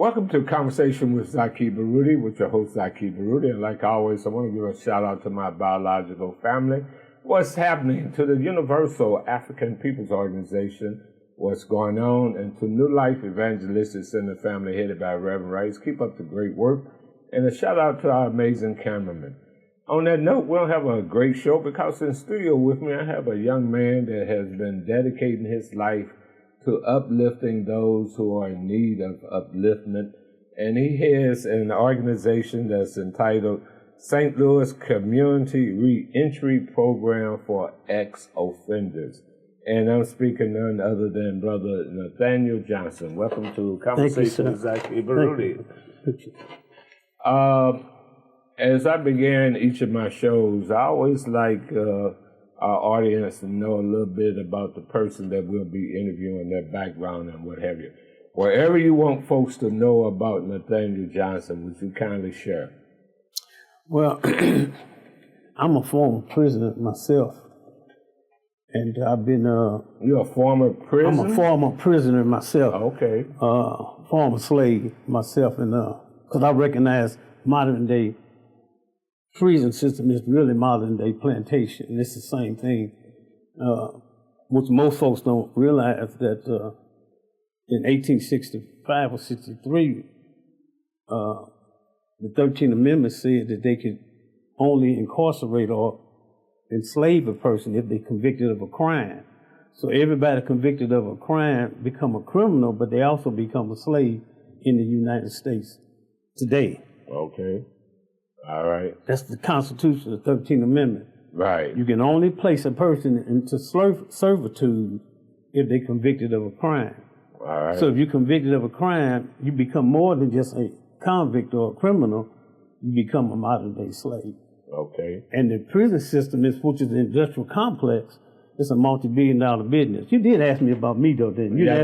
Welcome to Conversation with Zaki Baruti, with your host Zaki Baruti. And like always, I want to give a shout out to my biological family. What's happening to the Universal African Peoples Organization, what's going on, and to New Life Evangelistic Center family headed by Reverend Rice. Keep up the great work. And a shout out to our amazing cameraman. On that note, we'll have a great show because in studio with me, I have a young man that has been dedicating his life to uplifting those who are in need of upliftment. And he has an organization that's entitled St. Louis Community Reentry Program for Ex-Offenders. And I'm speaking none other than Brother Nathaniel Johnson. Welcome to Conversation with Zaki Baruti. As I began each of my shows, I always like our audience to know a little bit about the person that we'll be interviewing, their background and what have you. Wherever you want folks to know about Nathaniel Johnson, would you kindly share? Well, I'm a former prisoner myself, and I've been... You're a former prisoner? I'm a former prisoner myself. Okay. Former slave myself, and because I recognize modern-day prison system is really modern-day plantation, and it's the same thing. Which most folks don't realize that in 1865 or 63, the 13th Amendment said that they could only incarcerate or enslave a person if they convicted of a crime. So everybody convicted of a crime become a criminal, but they also become a slave in the United States today. Okay. All right. That's the Constitution, the 13th Amendment. Right. You can only place a person into servitude if they're convicted of a crime. All right. So if you're convicted of a crime, you become more than just a convict or a criminal. You become a modern-day slave. Okay. And the prison system, which is the industrial complex, it's a multi-billion-dollar business. You did ask me about me, though, didn't you? Yeah,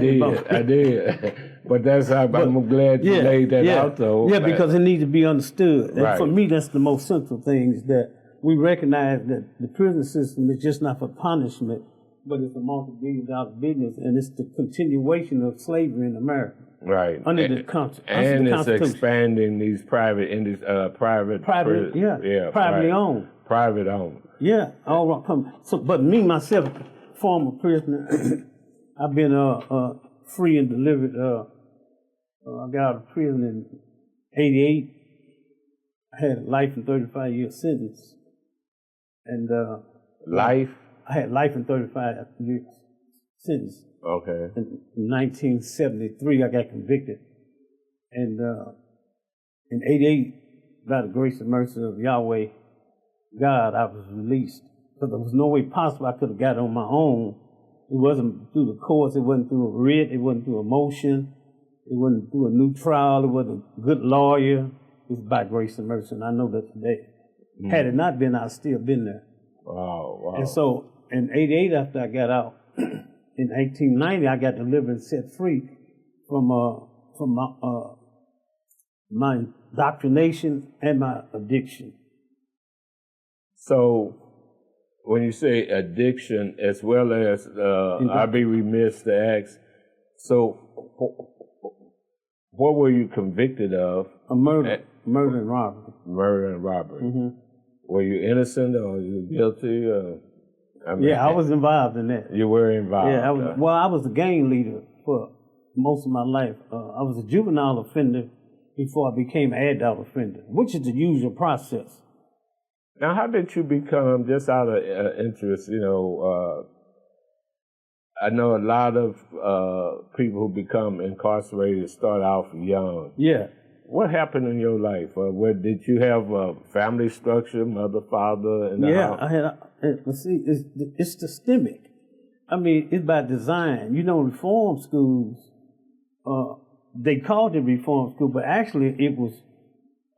I did. But that's how I'm glad you laid that out, though. Yeah, because it needs to be understood. And right. For me, that's the most central thing, is that we recognize that the prison system is just not for punishment, but it's a multi-billion-dollar business, and it's the continuation of slavery in America. Right. Under the Constitution. And it's expanding these privately owned. Private owned. Yeah, all right. So, but me myself, former prisoner, I've been free and delivered. I got out of prison in '88. I had a life and 35-year sentence, and life. I had life and 35-year sentence. Okay. In 1973, I got convicted, and in '88, by the grace and mercy of Yahweh God, I was released. Because there was no way possible I could have got on my own. It wasn't through the courts, it wasn't through a writ, it wasn't through a motion, it wasn't through a new trial, it wasn't a good lawyer. It was by grace and mercy, and I know that today. Had it not been, I'd still been there. Wow. And so in '88, after I got out, in 1890, I got delivered and set free from my indoctrination and my addiction. So, when you say addiction, as well as, I'd be remiss to ask, so what were you convicted of? A murder and robbery. Murder and robbery. Mm-hmm. Were you innocent or were you guilty? I was involved in that. You were involved? Yeah, I was a gang leader for most of my life. I was a juvenile offender before I became an adult offender, which is the usual process. Now, how did you become, just out of interest, I know a lot of people who become incarcerated start off young. Yeah. What happened in your life? Did you have a family structure, mother, father? In the house? I had. See, it's systemic. I mean, it's by design. Reform schools, they called it reform school, but actually it was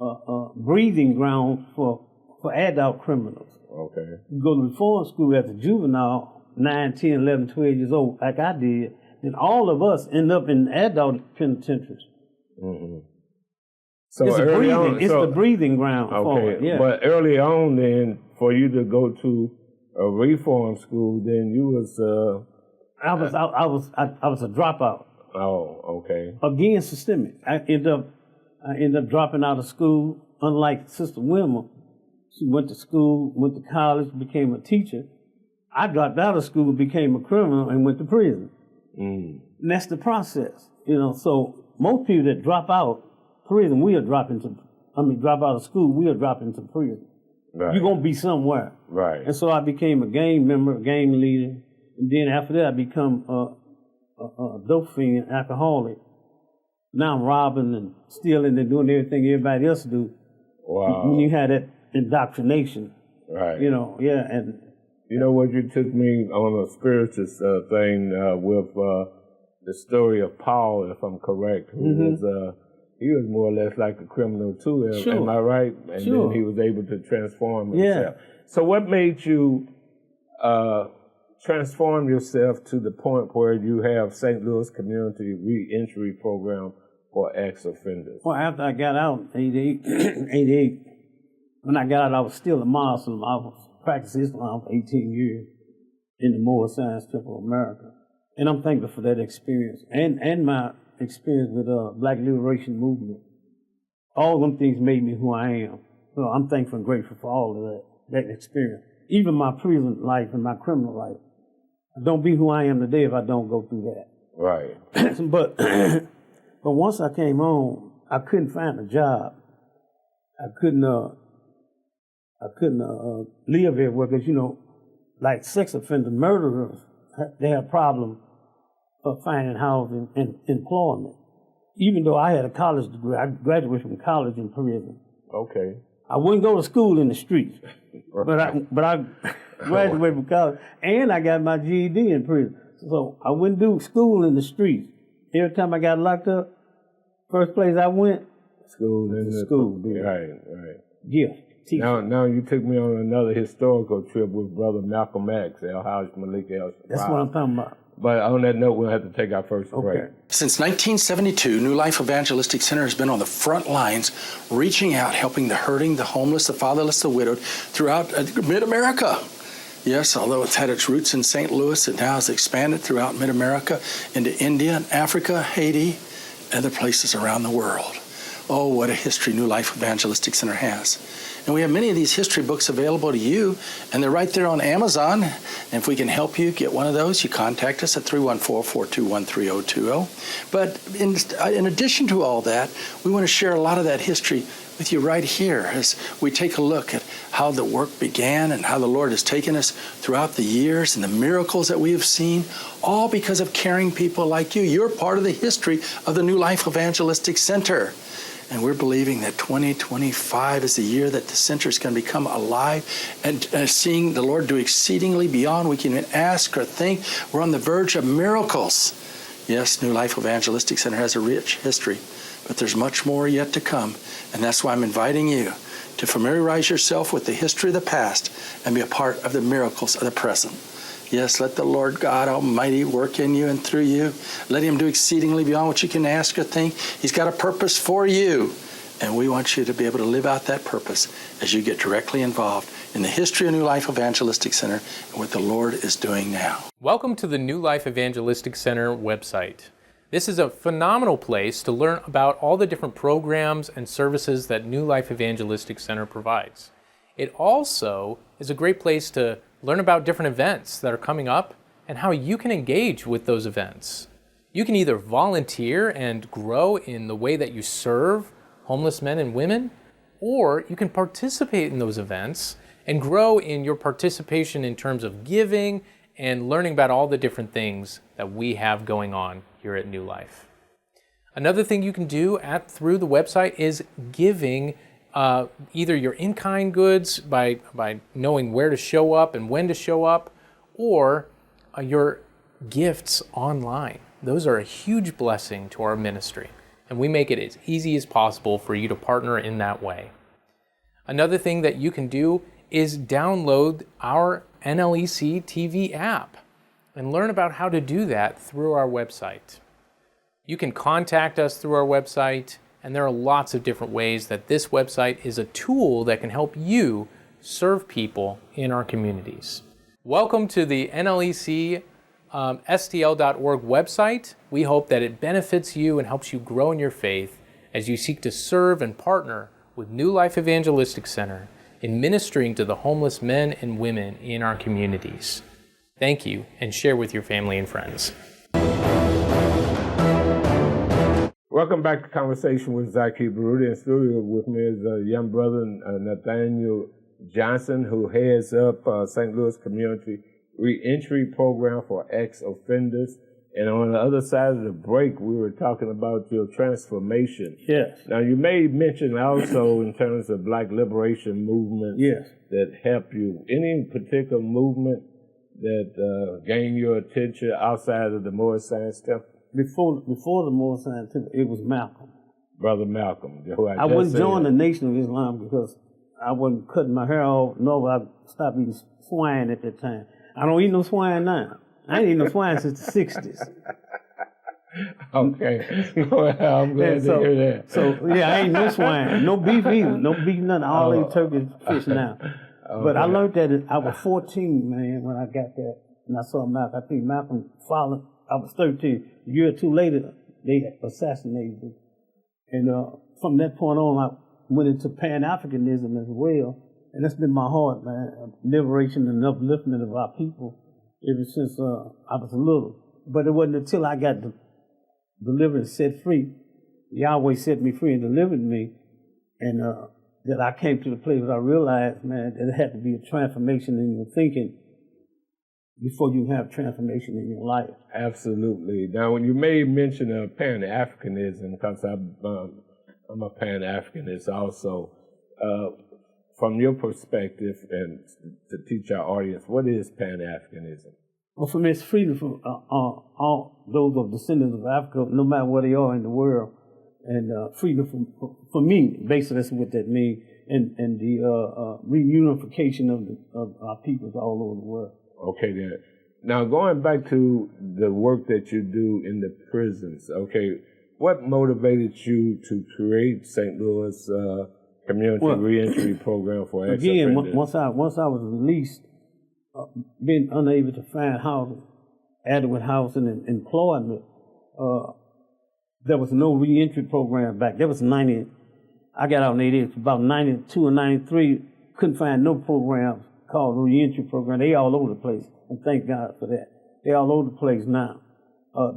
a breathing ground for adult criminals. Okay. You go to reform school as a juvenile, 9, 10, 11, 12 years old, like I did, then all of us end up in adult penitentiaries. Mm-hmm. So it's the breathing ground for it. Yeah. But early on, then, for you to go to a reform school, then you was I was a dropout. Oh, okay. Again, systemic. I end up dropping out of school. Unlike Sister Wilma, she went to school, went to college, became a teacher. I dropped out of school, became a criminal, and went to prison. And that's the process, So most people that drop out prison, drop out of school, we'll drop into prison. Right. You're gonna be somewhere. Right. And so I became a gang member, a gang leader, and then after that I become a dope fiend, alcoholic. Now I'm robbing and stealing and doing everything everybody else do. Wow. When you had that indoctrination. Right. And you know what, you took me on a spiritual thing with the story of Paul, if I'm correct, who was he was more or less like a criminal too. Sure. Am I right? And Sure. then he was able to transform himself. So what made you transform yourself to the point where you have St. Louis Community Reentry Program for ex-offenders? Well, after I got out in 88, when I got out, I was still a Muslim. I was practicing Islam for 18 years in the Moore Science Temple of America. And I'm thankful for that experience and my experience with the Black Liberation Movement. All of them things made me who I am. So I'm thankful and grateful for all of that experience. Even my prison life and my criminal life. I don't be who I am today if I don't go through that. Right. But once I came home, I couldn't find a job. I couldn't live everywhere because, like sex offenders, murderers, they have a problem of finding housing and employment. Even though I had a college degree, I graduated from college in prison. Okay. I wouldn't go to school in the streets, but I graduated from college, and I got my GED in prison. So I wouldn't do school in the streets. Every time I got locked up, first place I went, school. Right. Gift. Now you took me on another historical trip with Brother Malcolm X, El-Hajj Malik El-Shabazz. That's what I'm talking about. But on that note, we'll have to take our first break. Since 1972, New Life Evangelistic Center has been on the front lines, reaching out, helping the hurting, the homeless, the fatherless, the widowed throughout mid-America. Yes, although it's had its roots in St. Louis, it now has expanded throughout mid-America into India and Africa, Haiti, and other places around the world. Oh, what a history New Life Evangelistic Center has. And we have many of these history books available to you, and they're right there on Amazon. And if we can help you get one of those, you contact us at 314-421-3020. But in addition to all that, we want to share a lot of that history with you right here as we take a look at how the work began and how the Lord has taken us throughout the years and the miracles that we have seen, all because of caring people like you. You're part of the history of the New Life Evangelistic Center. And we're believing that 2025 is the year that the center is going to become alive and seeing the Lord do exceedingly beyond we can even ask or think. We're on the verge of miracles. Yes, New Life Evangelistic Center has a rich history, but there's much more yet to come. And that's why I'm inviting you to familiarize yourself with the history of the past and be a part of the miracles of the present. Yes, let the Lord God Almighty work in you and through you. Let Him do exceedingly beyond what you can ask or think. He's got a purpose for you. And we want you to be able to live out that purpose as you get directly involved in the history of New Life Evangelistic Center and what the Lord is doing now. Welcome to the New Life Evangelistic Center website. This is a phenomenal place to learn about all the different programs and services that New Life Evangelistic Center provides. It also is a great place to learn about different events that are coming up and how you can engage with those events. You can either volunteer and grow in the way that you serve homeless men and women, or you can participate in those events and grow in your participation in terms of giving and learning about all the different things that we have going on here at New Life. Another thing you can do through the website is giving either your in-kind goods by knowing where to show up and when to show up, or your gifts online. Those are a huge blessing to our ministry, and we make it as easy as possible for you to partner in that way. Another thing that you can do is download our NLEC TV app and learn about how to do that through our website. You can contact us through our website, and there are lots of different ways that this website is a tool that can help you serve people in our communities. Welcome to the NLEC STL.org website. We hope that it benefits you and helps you grow in your faith as you seek to serve and partner with New Life Evangelistic Center in ministering to the homeless men and women in our communities. Thank you, and share with your family and friends. Welcome back to Conversation with Zaki Baruti. In studio with me is a young brother, Nathaniel Johnson, who heads up St. Louis Community Reentry Program for ex-offenders. And on the other side of the break, we were talking about your transformation. Yes. Now, you made mention also in terms of Black liberation movements that help you. Any particular movement that gained your attention outside of the Moorish Science Temple? Before the Moorish Science Temple, it was Malcolm. Brother Malcolm. Who I wouldn't join the Nation of Islam because I wasn't cutting my hair off, nor would I stop eating swine at that time. I don't eat no swine now. I ain't eaten no swine since the 60s. Okay. Well, I'm glad to hear that. So, yeah, I ain't no swine. No beef either. No beef, nothing. All eat turkey and fish now. Okay. But I learned that I was 14, man, when I got that. And I saw Malcolm. I think Malcolm followed. I was 13. A year or two later, they assassinated him. And from that point on, I went into Pan-Africanism as well. And that's been my heart, man. Liberation and upliftment of our people ever since I was little. But it wasn't until I got delivered and set free, Yahweh set me free and delivered me, and that I came to the place where I realized, man, that it had to be a transformation in your thinking before you have transformation in your life. Absolutely. Now, when you made mention of Pan-Africanism, because I'm a Pan-Africanist also, from your perspective and to teach our audience, what is Pan-Africanism? Well, for me, it's freedom from all those of descendants of Africa, no matter where they are in the world, and freedom for me, basically that's what that means, and the reunification of our peoples all over the world. Okay, then. Now, going back to the work that you do in the prisons, okay, what motivated you to create St. Louis Community Reentry Program for ex-offenders? Again, once I was released, being unable to find housing, adequate housing and employment, there was no reentry program back. There was 90. I got out in 88, about 92 or 93, couldn't find no programs called reentry program. They all over the place, and thank God for that. They all over the place now.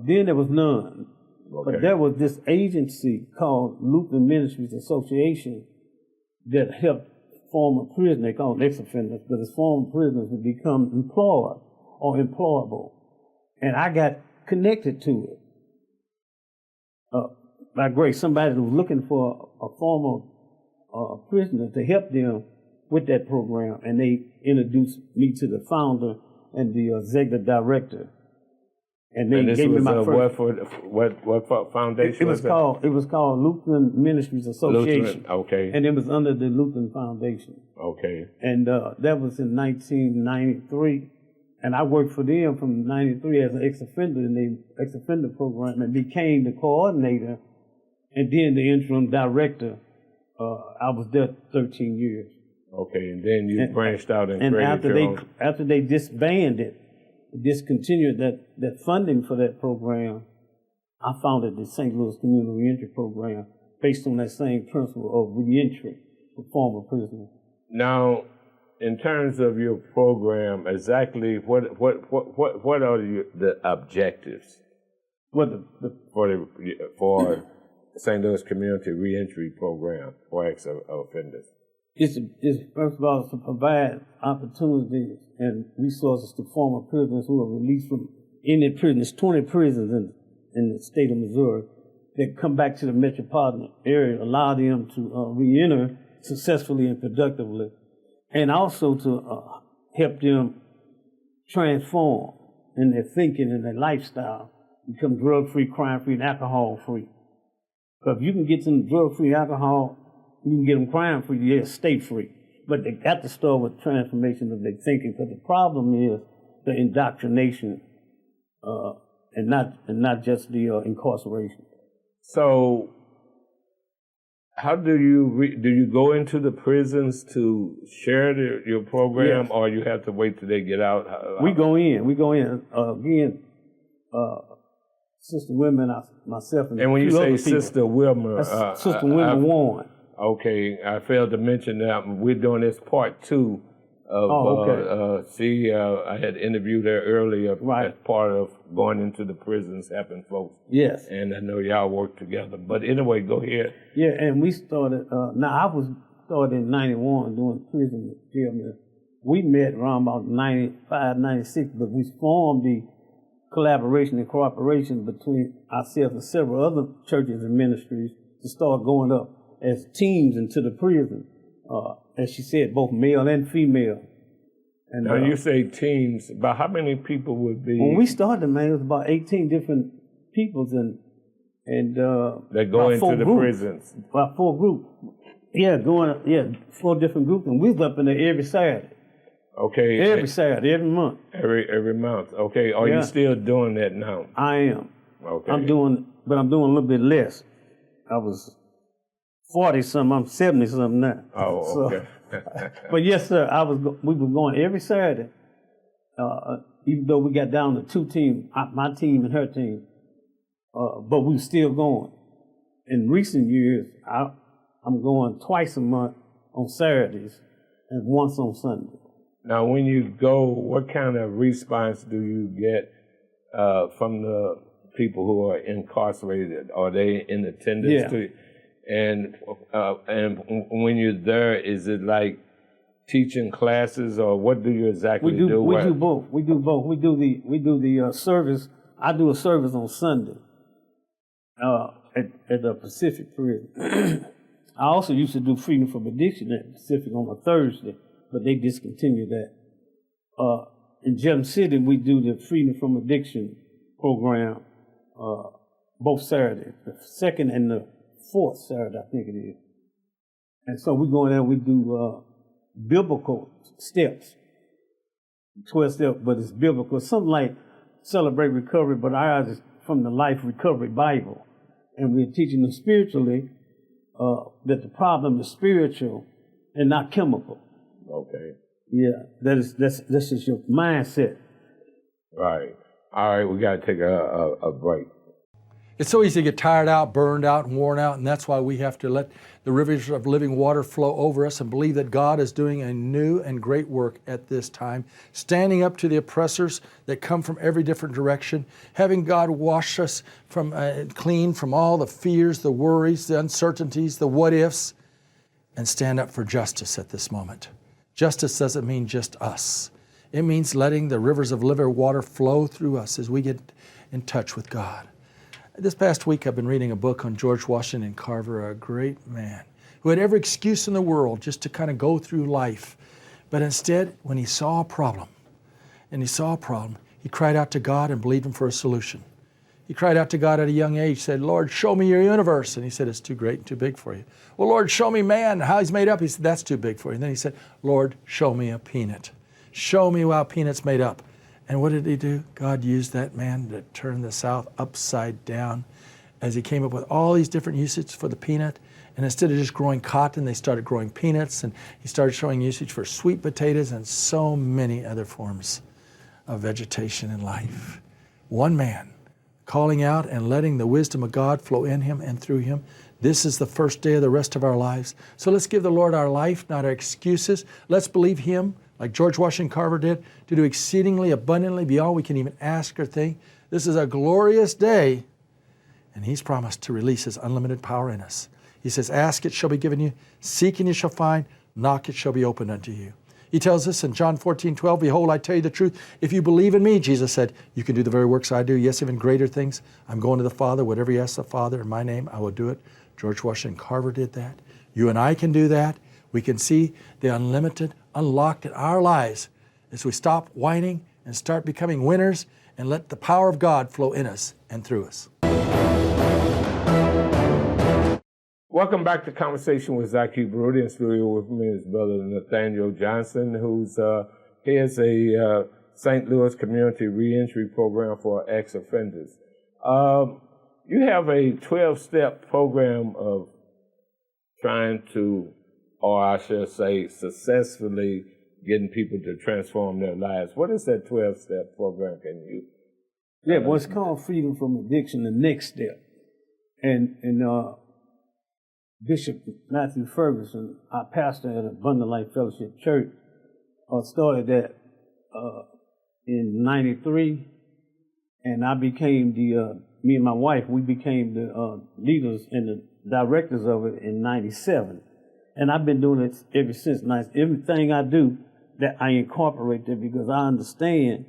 Then there was none. Okay. But there was this agency called Lutheran Ministries Association that helped former prisoners, they call them ex-offenders, but it's former prisoners to become employed or employable. And I got connected to it. By grace, somebody was looking for a former prisoner to help them with that program, and they introduced me to the founder and the executive director. And they gave me my first. What foundation? It was called Lutheran Ministries Association. Lutheran, okay. And it was under the Lutheran Foundation. Okay. And that was in 1993. And I worked for them from 93 as an ex-offender in the ex-offender program and became the coordinator and then the interim director. I was there 13 years. Okay, and then you branched out and created your own. After they disbanded, discontinued that funding for that program, I founded the St. Louis Community Reentry Program based on that same principle of reentry for former prisoners. Now, in terms of your program, exactly what are the objectives? For St. Louis Community Reentry Program for ex-offenders? It's first of all to provide opportunities and resources to former prisoners who are released from any prisons. 20 prisons in the state of Missouri that come back to the metropolitan area, allow them to re-enter successfully and productively, and also to help them transform in their thinking and their lifestyle, become drug-free, crime-free, and alcohol-free. Because if you can get them drug-free, alcohol, you can get them crime-free, they'll stay free. But they got to start with transformation of their thinking, because the problem is the indoctrination and not just the incarceration. So How do you go into the prisons to share your program, Yes. or you have to wait till they get out? We go in. Again, Sister Women, myself, and when you few say other people. Sister Wilmer, That's Sister Wilmer Warren. okay, I failed to mention that we're doing this part 2 of. Okay. I had interviewed her earlier Right. as part of going into the prisons helping folks. Yes. And I know y'all work together. But anyway, go ahead. Yeah, and we started. I was started in '91 doing prison jail. We met around about '95, '96, but we formed the collaboration and cooperation between ourselves and several other churches and ministries to start going up as teams into the prison. As she said, both male and female. And Now you say teams, about how many people would be? when we started, man, it was about 18 different peoples and that go into the prisons. About 4 groups. Yeah, 4 different groups, and we was up in there every Saturday. Okay. Every Saturday, every month. Every month. Okay. Are you still doing that now? I am. Okay. I'm doing a little bit less. I was 40-something, I'm 70-something now. Oh, okay. But yes, sir, we were going every Saturday, even though we got down to 2 teams, my team and her team, but we were still going. In recent years, I'm going twice a month on Saturdays and once on Sunday. Now, when you go, what kind of response do you get from the people who are incarcerated? Are they in attendance Yeah. to you? And when you're there, is it like teaching classes, or what do you exactly do? We do both. We do both. We do the service. I do a service on Sunday at the Pacific Prison. I also used to do Freedom from Addiction at Pacific on a Thursday, but they discontinued that. In Gem City, we do the Freedom from Addiction program both Saturdays, the 2nd and the 4th Saturday, I think it is. And so we go in there and we do biblical steps, 12 steps, but it's biblical. Something like Celebrate Recovery, but ours is from the Life Recovery Bible. And we're teaching them spiritually that the problem is spiritual and not chemical. Okay. Yeah, that's just your mindset. Right. All right, we got to take a break. It's so easy to get tired out, burned out, and worn out, and that's why we have to let the rivers of living water flow over us and believe that God is doing a new and great work at this time, standing up to the oppressors that come from every different direction, having God wash us from clean from all the fears, the worries, the uncertainties, the what-ifs, and stand up for justice at this moment. Justice doesn't mean just us. It means letting the rivers of living water flow through us as we get in touch with God. This past week, I've been reading a book on George Washington Carver, a great man who had every excuse in the world just to kind of go through life. But instead, when he saw a problem, he cried out to God and believed Him for a solution. He cried out to God at a young age, said, Lord, show me your universe. And He said, it's too great and too big for you. Well, Lord, show me man, how he's made up. He said, that's too big for you. And then he said, Lord, show me a peanut. Show me how a peanut's made up. And what did he do? God used that man to turn the South upside down as he came up with all these different usages for the peanut. And instead of just growing cotton, they started growing peanuts, and he started showing usage for sweet potatoes and so many other forms of vegetation in life. One man calling out and letting the wisdom of God flow in him and through him. This is the first day of the rest of our lives. So let's give the Lord our life, not our excuses. Let's believe Him, like George Washington Carver did, to do exceedingly abundantly beyond we can even ask or think. This is a glorious day, and He's promised to release His unlimited power in us. He says, ask, it shall be given you. Seek, and you shall find. Knock, it shall be opened unto you. He tells us in John 14:12, behold, I tell you the truth. If you believe in me, Jesus said, you can do the very works I do. Yes, even greater things. I'm going to the Father. Whatever you ask the Father in my name, I will do it. George Washington Carver did that. You and I can do that. We can see the unlimited unlocked in our lives as we stop whining and start becoming winners and let the power of God flow in us and through us. Welcome back to Conversation with Zaki Baruti. In studio with me is Brother Nathaniel Johnson, who's heads a St. Louis Community Reentry Program for ex-offenders. You have a 12-step program of trying to, or I should say, successfully getting people to transform their lives. What is that 12-step program? Can you? Yeah, well, it's called Freedom from Addiction, the next step. And Bishop Matthew Ferguson, our pastor at Abundant Life Fellowship Church, started that in '93, and I became me and my wife, we became the leaders and the directors of it in '97. And I've been doing it ever since. Everything I do, that I incorporate that, because I understand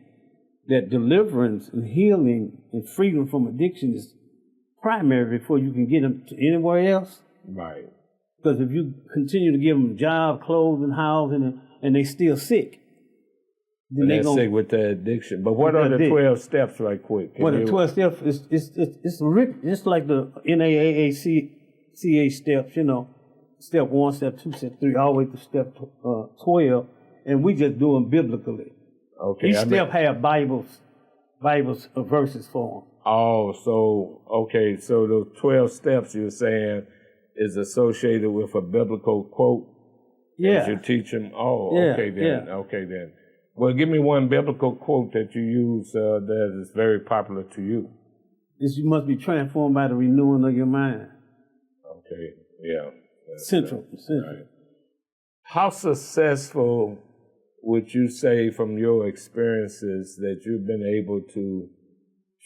that deliverance and healing and freedom from addiction is primary before you can get them to anywhere else. Right. Because if you continue to give them job, clothing, housing, and they still sick, then they're sick with the addiction. But what are the 12 steps, right quick? Well, the 12 steps is just like the NAACA steps, you know, step 1, step 2, step 3, all the way to step 12, and we just do them biblically. Okay. Each step have Bible verses for them. Oh, so okay, so those 12 steps you're saying is associated with a biblical quote. Yeah. As you teach them. Oh, yeah, okay then. yeah. Okay then. Well, give me one biblical quote that you use that is very popular to you. You must be transformed by the renewing of your mind. Okay. Yeah. Central. Right. How successful would you say, from your experiences, that you've been able to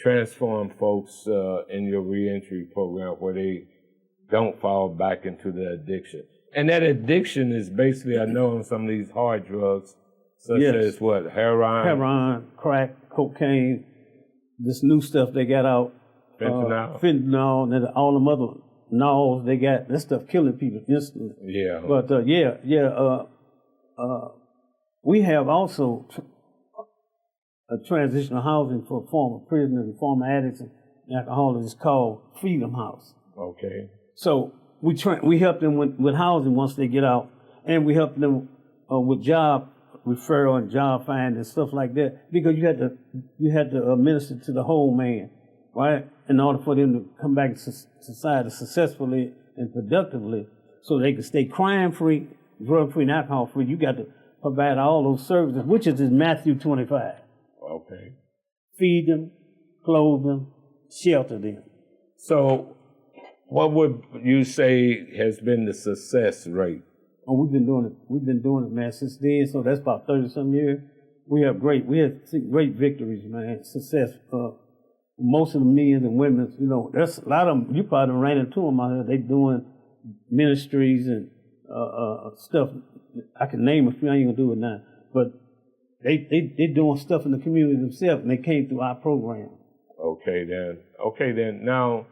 transform folks in your reentry program where they don't fall back into the addiction? And that addiction is basically, I know, on some of these hard drugs, such as what, heroin, crack, cocaine, this new stuff they got out, fentanyl, and all them other nols they got. This stuff killing people instantly. Yeah. But we have also a transitional housing for former prisoners and former addicts and alcoholics called Freedom House. Okay. So we help them with housing once they get out, and we help them with job referral and job find and stuff like that, because you had to minister to the whole man, right? In order for them to come back to society successfully and productively, so they can stay crime-free, drug-free, and alcohol-free. You got to provide all those services, which is in Matthew 25. Okay. Feed them, clothe them, shelter them. So what would you say has been the success rate? Oh, we've been doing it, man, since then. So that's about 30-some years. We had great victories, man. Success. Most of the men and women, you know, there's a lot of them. You probably ran into them out here. They doing ministries and stuff. I can name a few. I ain't gonna do it now, but they doing stuff in the community themselves, and they came through our program. Okay then. Now,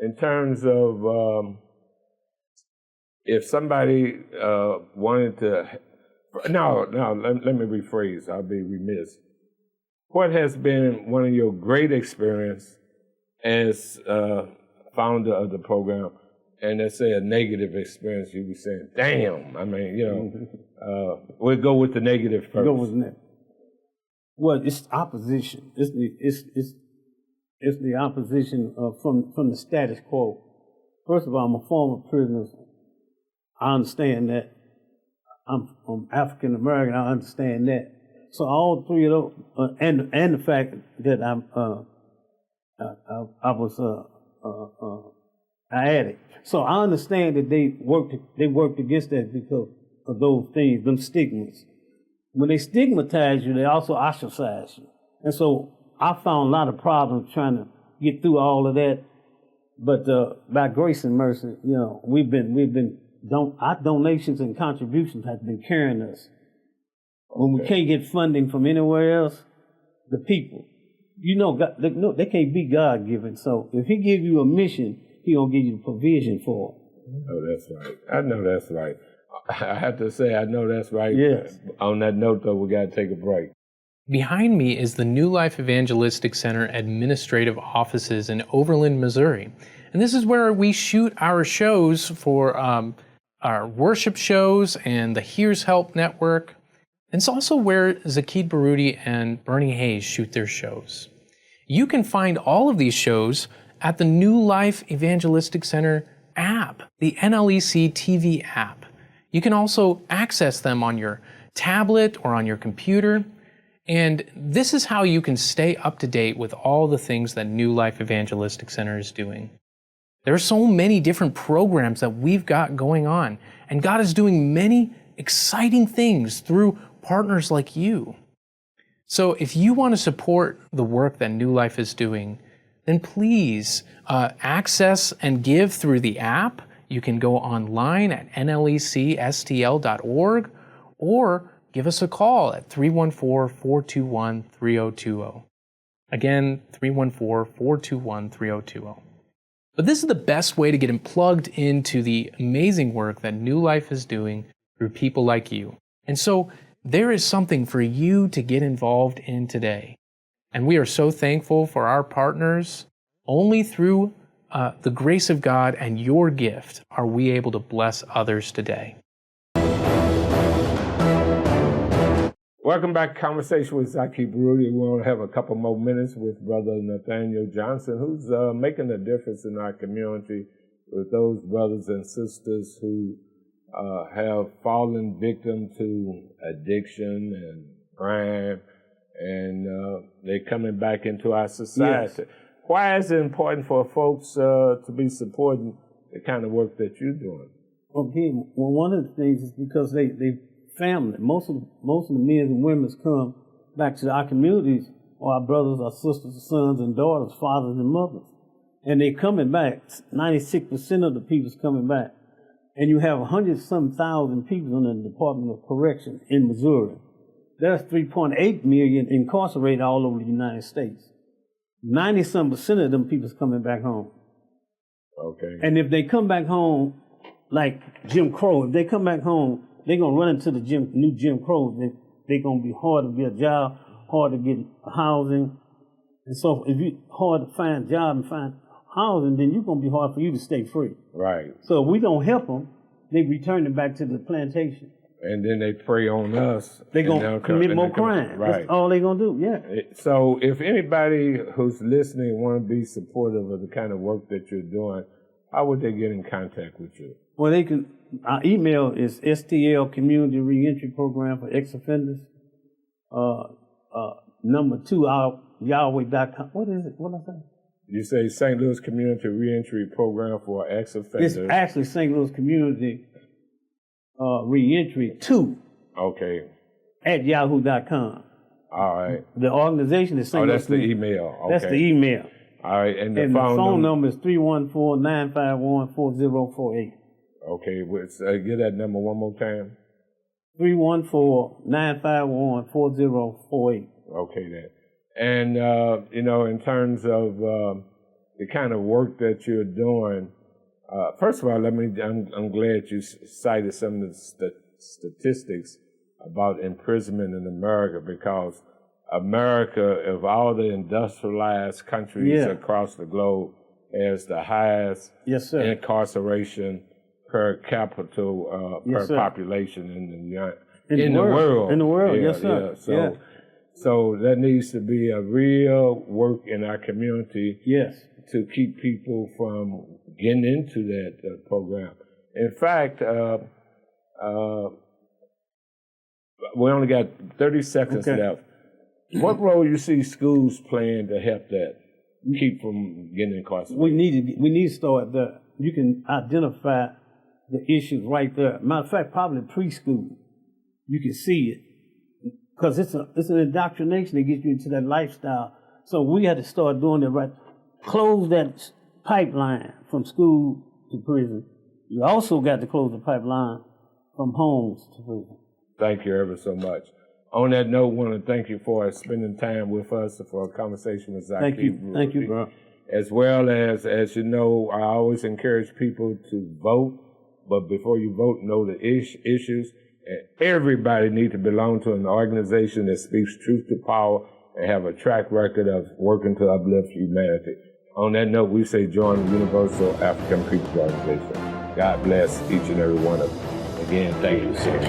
in terms of if somebody wanted to, let me rephrase. I'll be remiss. What has been one of your great experience as founder of the program, and let's say a negative experience, you be saying, damn, I mean, you know, we'll go with the negative first. Go with that. Well, it's opposition. It's the opposition from the status quo. First of all, I'm a former prisoner. I understand that. I'm African American. I understand that. So all three of those, and the fact that I was an addict. So I understand that they worked against that because of those things, them stigmas. When they stigmatize you, they also ostracize you. And so I found a lot of problems trying to get through all of that. But by grace and mercy, you know, our donations and contributions have been carrying us. When we can't get funding from anywhere else, the people, you know, God, they can't be God-given. So if He give you a mission, He gonna give you provision for it. Oh, that's right. I know that's right. I have to say, I know that's right. Yes. On that note, though, we got to take a break. Behind me is the New Life Evangelistic Center administrative offices in Overland, Missouri. And this is where we shoot our shows for our worship shows and the Here's Help Network. And it's also where Zaki Baruti and Bernie Hayes shoot their shows. You can find all of these shows at the New Life Evangelistic Center app, the NLEC TV app. You can also access them on your tablet or on your computer. And this is how you can stay up to date with all the things that New Life Evangelistic Center is doing. There are so many different programs that we've got going on, and God is doing many exciting things through partners like you. So if you want to support the work that New Life is doing, then please access and give through the app. You can go online at nlecstl.org or give us a call at 314-421-3020. Again, 314-421-3020. But this is the best way to get plugged into the amazing work that New Life is doing through people like you. And so there is something for you to get involved in today. And we are so thankful for our partners. Only through the grace of God and your gift are we able to bless others today. Welcome back to Conversation with Zaki Baruti. We want to have a couple more minutes with Brother Nathaniel Johnson, who's making a difference in our community with those brothers and sisters who have fallen victim to addiction and crime, and they're coming back into our society. Yes. Why is it important for folks to be supporting the kind of work that you're doing? Okay, well, one of the things is because they family. Most of the men and women come back to our communities, or our brothers, our sisters, sons and daughters, fathers and mothers, and they coming back. 96% of the people's coming back, and you have 100-some-thousand people in the Department of Correction in Missouri. There's 3.8 million incarcerated all over the United States. 90-some% of them people's coming back home. Okay. And if they come back home like Jim Crow, if they come back home, they're going to run into the new Jim Crow. They're going to be hard to get a job, hard to get housing. And so if it's hard to find a job and find housing, then you're going to be hard for you to stay free. Right. So if we don't help them, they return them back to the plantation. And then they prey on us. They're going to commit more crime. Right. That's all they're going to do, yeah. So if anybody who's listening want to be supportive of the kind of work that you're doing, how would they get in contact with you? Well, they can. Our email is STL Community Reentry Program for Ex-Offenders. Number 2, our Yahweh.com. What is it? What did I say? You say St. Louis Community Reentry Program for Ex-Offenders. It's actually St. Louis Community Reentry 2. Okay. At yahoo.com. All right. The organization is St. Louis. That's the email. Okay. That's the email. All right. And the phone number is 314-951-4048. Okay. Get that number one more time. 314-951-4048. Okay, then. And, in terms of the kind of work that you're doing, first of all, I'm glad you cited some of the statistics about imprisonment in America, because America, of all the industrialized countries across the globe, has the highest incarceration per capita per population in the world. In the world, yes, sir. So that needs to be a real work in our community to keep people from getting into that program. In fact, we only got 30 seconds left. What role you see schools playing to help that, keep from getting incarcerated? We need to start there. You can identify the issues right there. Matter of fact, probably preschool, you can see it, because it's an indoctrination that gets you into that lifestyle. So we had to start doing it right. Close that pipeline from school to prison. You also got to close the pipeline from homes to prison. Thank you ever so much. On that note, I want to thank you for spending time with us for a conversation with Zaki. Thank you, bro. As well as you know, I always encourage people to vote, but before you vote, know the issues. And everybody needs to belong to an organization that speaks truth to power and have a track record of working to uplift humanity. On that note, we say join the Universal African People's Organization. God bless each and every one of you. Again, thank you, sir.